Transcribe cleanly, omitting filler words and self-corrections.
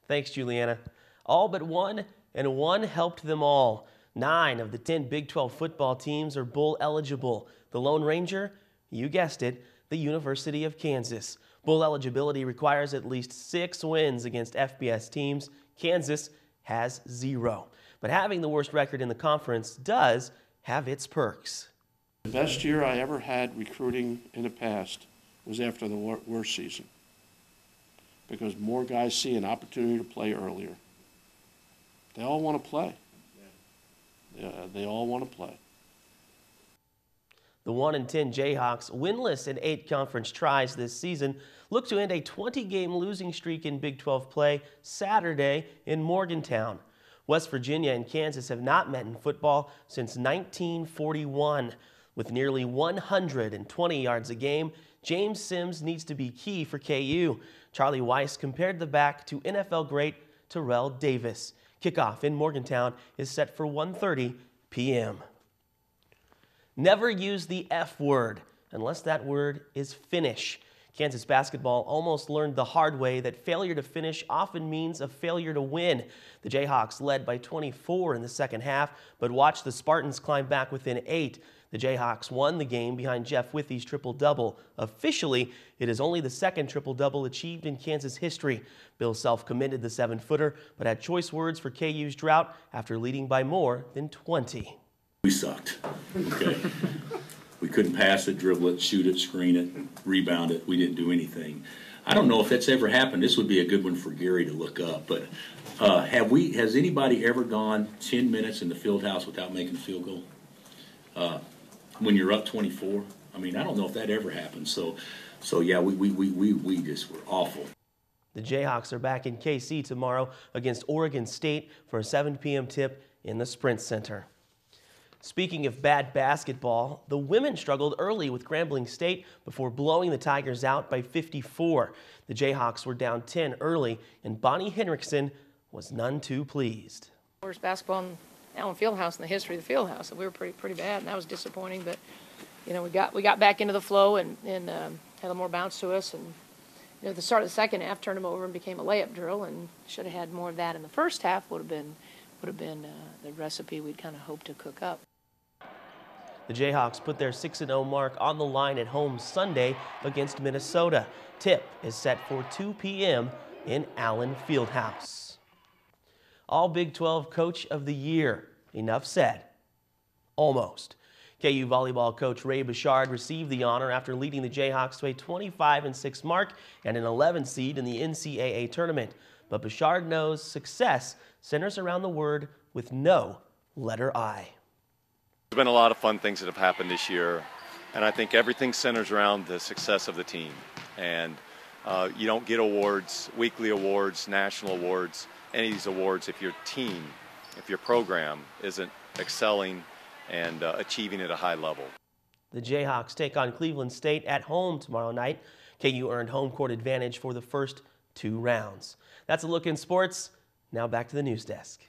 Thanks, Juliana. All but one, and one helped them all. 9 of the 10 Big 12 football teams are bowl eligible. The Lone Ranger, you guessed it, the University of Kansas. Bowl eligibility requires at least 6 wins against FBS teams. Kansas has 0. But having the worst record in the conference does have its perks. The best year I ever had recruiting in the past was after the worst season, because more guys see an opportunity to play earlier. They all want to play. They all want to play. The 1-10 Jayhawks, winless in 8 conference tries this season, look to end a 20-game losing streak in Big 12 play Saturday in Morgantown. West Virginia and Kansas have not met in football since 1941. With nearly 120 yards a game, James Sims needs to be key for KU. Charlie Weiss compared the back to NFL great Terrell Davis. Kickoff in Morgantown is set for 1:30 p.m. Never use the F word unless that word is finish. Kansas basketball almost learned the hard way that failure to finish often means a failure to win. The Jayhawks led by 24 in the second half, but watched the Spartans climb back within 8. The Jayhawks won the game behind Jeff Withey's triple-double. Officially, it is only the second triple-double achieved in Kansas history. Bill Self committed the 7-footer, but had choice words for KU's drought after leading by more than 20. We sucked, okay? We couldn't pass it, dribble it, shoot it, screen it, rebound it. We didn't do anything. I don't know if that's ever happened. This would be a good one for Gary to look up. But has anybody ever gone 10 minutes in the field house without making a field goal? When you're up 24? I mean, I don't know if that ever happened. So yeah, we just were awful. The Jayhawks are back in KC tomorrow against Oregon State for a 7 p.m. tip in the Sprint Center. Speaking of bad basketball, the women struggled early with Grambling State before blowing the Tigers out by 54. The Jayhawks were down 10 early, and Bonnie Henriksen was none too pleased. Worst basketball in Allen Fieldhouse in the history of the Fieldhouse, and we were pretty bad, and that was disappointing. But you know, we got back into the flow and had a little more bounce to us, and you know, the start of the second half turned them over and became a layup drill, and should have had more of that in the first half. Would have been the recipe we'd kind of hoped to cook up. The Jayhawks put their 6-0 mark on the line at home Sunday against Minnesota. Tip is set for 2 p.m. in Allen Fieldhouse. All Big 12 Coach of the Year. Enough said. Almost. KU volleyball coach Ray Bouchard received the honor after leading the Jayhawks to a 25-6 mark and an 11 seed in the NCAA tournament. But Bouchard knows success centers around the word with no letter I. There's been a lot of fun things that have happened this year, and I think everything centers around the success of the team. And you don't get awards, weekly awards, national awards, any of these awards if your team, if your program isn't excelling and achieving at a high level. The Jayhawks take on Cleveland State at home tomorrow night. KU earned home court advantage for the first 2 rounds. That's a look in sports. Now back to the news desk.